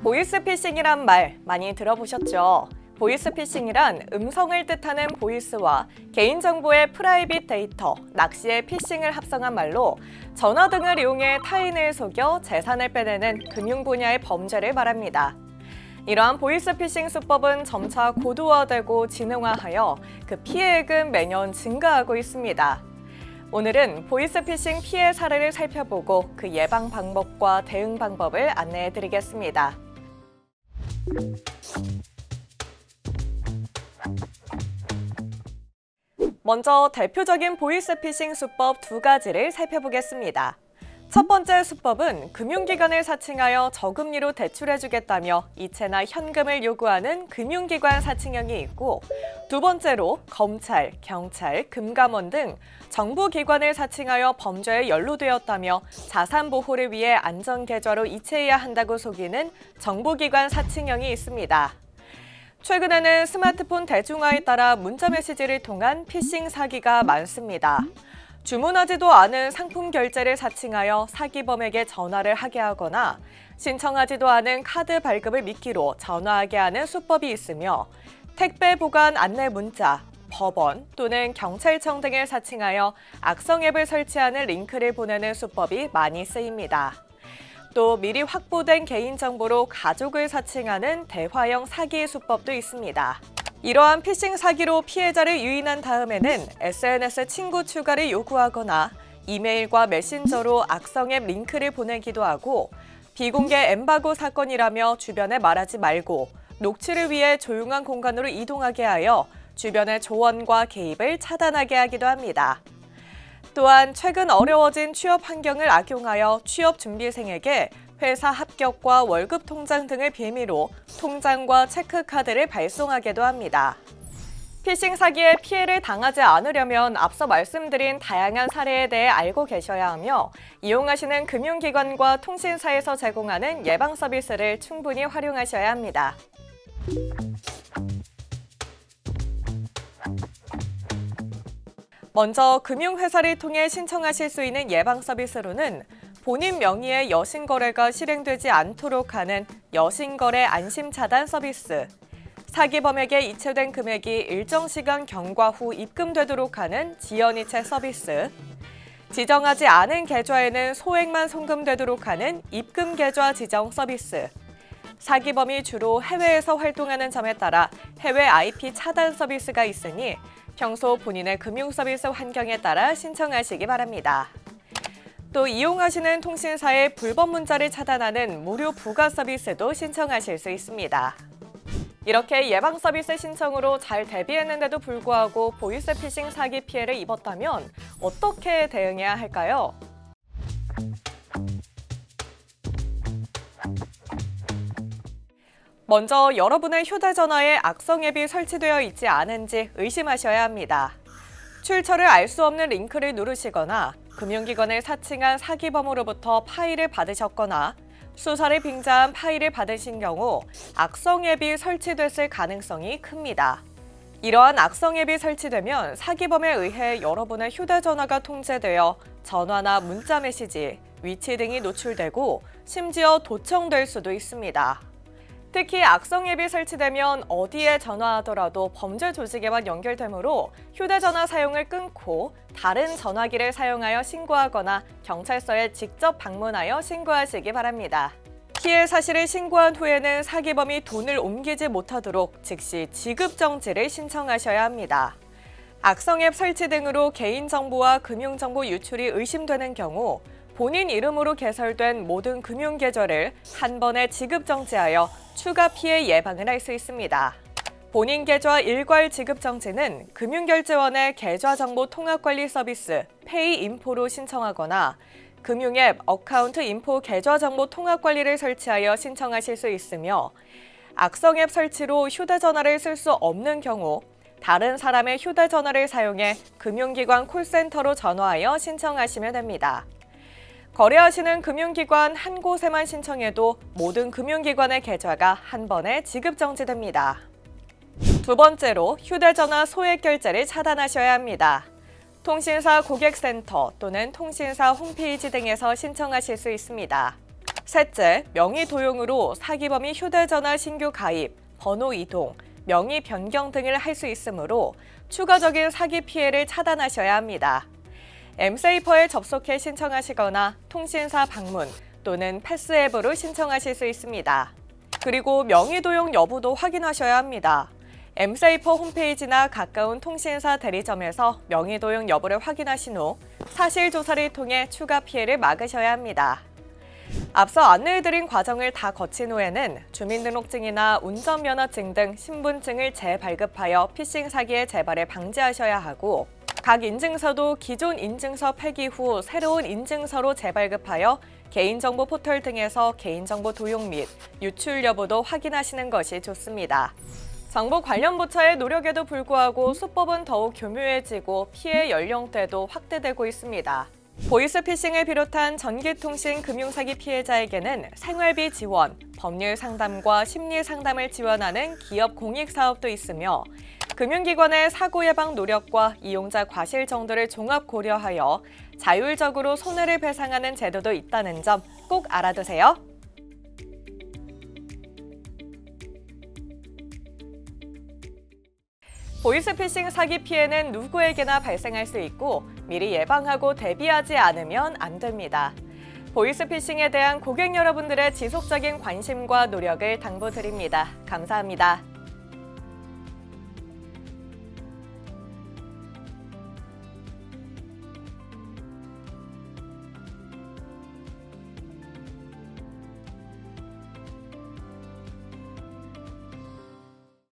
보이스피싱이란 말 많이 들어보셨죠? 보이스피싱이란 음성을 뜻하는 보이스와 개인정보의 프라이빗 데이터, 낚시의 피싱을 합성한 말로 전화 등을 이용해 타인을 속여 재산을 빼내는 금융 분야의 범죄를 말합니다. 이러한 보이스피싱 수법은 점차 고도화되고 진흥화하여 그 피해액은 매년 증가하고 있습니다. 오늘은 보이스피싱 피해 사례를 살펴보고 그 예방 방법과 대응 방법을 안내해드리겠습니다. 먼저 대표적인 보이스피싱 수법 두 가지를 살펴보겠습니다. 첫 번째 수법은 금융기관을 사칭하여 저금리로 대출해주겠다며 이체나 현금을 요구하는 금융기관 사칭형이 있고, 두 번째로 검찰, 경찰, 금감원 등 정부기관을 사칭하여 범죄에 연루되었다며 자산 보호를 위해 안전계좌로 이체해야 한다고 속이는 정부기관 사칭형이 있습니다. 최근에는 스마트폰 대중화에 따라 문자메시지를 통한 피싱 사기가 많습니다. 주문하지도 않은 상품 결제를 사칭하여 사기범에게 전화를 하게 하거나 신청하지도 않은 카드 발급을 미끼로 전화하게 하는 수법이 있으며, 택배 보관 안내 문자, 법원 또는 경찰청 등을 사칭하여 악성 앱을 설치하는 링크를 보내는 수법이 많이 쓰입니다. 또 미리 확보된 개인정보로 가족을 사칭하는 대화형 사기 수법도 있습니다. 이러한 피싱 사기로 피해자를 유인한 다음에는 SNS 친구 추가를 요구하거나 이메일과 메신저로 악성 앱 링크를 보내기도 하고, 비공개 엠바고 사건이라며 주변에 말하지 말고 녹취를 위해 조용한 공간으로 이동하게 하여 주변의 조언과 개입을 차단하게 하기도 합니다. 또한 최근 어려워진 취업 환경을 악용하여 취업 준비생에게 회사 합격과 월급 통장 등을 빌미로 통장과 체크카드를 발송하기도 합니다. 피싱 사기에 피해를 당하지 않으려면 앞서 말씀드린 다양한 사례에 대해 알고 계셔야 하며, 이용하시는 금융기관과 통신사에서 제공하는 예방 서비스를 충분히 활용하셔야 합니다. 먼저 금융회사를 통해 신청하실 수 있는 예방 서비스로는 본인 명의의 여신거래가 실행되지 않도록 하는 여신거래 안심차단 서비스, 사기범에게 이체된 금액이 일정 시간 경과 후 입금되도록 하는 지연이체 서비스, 지정하지 않은 계좌에는 소액만 송금되도록 하는 입금계좌 지정 서비스, 사기범이 주로 해외에서 활동하는 점에 따라 해외 IP 차단 서비스가 있으니 평소 본인의 금융서비스 환경에 따라 신청하시기 바랍니다. 또 이용하시는 통신사의 불법 문자를 차단하는 무료 부가 서비스도 신청하실 수 있습니다. 이렇게 예방 서비스 신청으로 잘 대비했는데도 불구하고 보이스피싱 사기 피해를 입었다면 어떻게 대응해야 할까요? 먼저 여러분의 휴대전화에 악성 앱이 설치되어 있지 않은지 의심하셔야 합니다. 출처를 알 수 없는 링크를 누르시거나 금융기관을 사칭한 사기범으로부터 파일을 받으셨거나 수사를 빙자한 파일을 받으신 경우 악성 앱이 설치됐을 가능성이 큽니다. 이러한 악성 앱이 설치되면 사기범에 의해 여러분의 휴대전화가 통제되어 전화나 문자 메시지, 위치 등이 노출되고 심지어 도청될 수도 있습니다. 특히 악성 앱이 설치되면 어디에 전화하더라도 범죄 조직에만 연결되므로 휴대전화 사용을 끊고 다른 전화기를 사용하여 신고하거나 경찰서에 직접 방문하여 신고하시기 바랍니다. 피해 사실을 신고한 후에는 사기범이 돈을 옮기지 못하도록 즉시 지급정지를 신청하셔야 합니다. 악성 앱 설치 등으로 개인정보와 금융정보 유출이 의심되는 경우 본인 이름으로 개설된 모든 금융계좌를 한 번에 지급정지하여 추가 피해 예방을 할 수 있습니다. 본인 계좌 일괄 지급정지는 금융결제원의 계좌정보 통합관리 서비스 페이인포로 신청하거나 금융앱 어카운트 인포 계좌정보 통합관리를 설치하여 신청하실 수 있으며, 악성 앱 설치로 휴대전화를 쓸 수 없는 경우 다른 사람의 휴대전화를 사용해 금융기관 콜센터로 전화하여 신청하시면 됩니다. 거래하시는 금융기관 한 곳에만 신청해도 모든 금융기관의 계좌가 한 번에 지급정지됩니다. 두 번째로 휴대전화 소액 결제를 차단하셔야 합니다. 통신사 고객센터 또는 통신사 홈페이지 등에서 신청하실 수 있습니다. 셋째, 명의 도용으로 사기범이 휴대전화 신규 가입, 번호 이동, 명의 변경 등을 할 수 있으므로 추가적인 사기 피해를 차단하셔야 합니다. 엠세이퍼에 접속해 신청하시거나 통신사 방문 또는 패스 앱으로 신청하실 수 있습니다. 그리고 명의 도용 여부도 확인하셔야 합니다. 엠세이퍼 홈페이지나 가까운 통신사 대리점에서 명의 도용 여부를 확인하신 후 사실 조사를 통해 추가 피해를 막으셔야 합니다. 앞서 안내해드린 과정을 다 거친 후에는 주민등록증이나 운전면허증 등 신분증을 재발급하여 피싱 사기의 재발을 방지하셔야 하고, 각 인증서도 기존 인증서 폐기 후 새로운 인증서로 재발급하여 개인정보 포털 등에서 개인정보 도용 및 유출 여부도 확인하시는 것이 좋습니다. 정부 관련 부처의 노력에도 불구하고 수법은 더욱 교묘해지고 피해 연령대도 확대되고 있습니다. 보이스피싱을 비롯한 전기통신 금융사기 피해자에게는 생활비 지원, 법률 상담과 심리 상담을 지원하는 기업 공익사업도 있으며 금융기관의 사고 예방 노력과 이용자 과실 정도를 종합 고려하여 자율적으로 손해를 배상하는 제도도 있다는 점 꼭 알아두세요. 보이스피싱 사기 피해는 누구에게나 발생할 수 있고 미리 예방하고 대비하지 않으면 안 됩니다. 보이스피싱에 대한 고객 여러분들의 지속적인 관심과 노력을 당부드립니다. 감사합니다.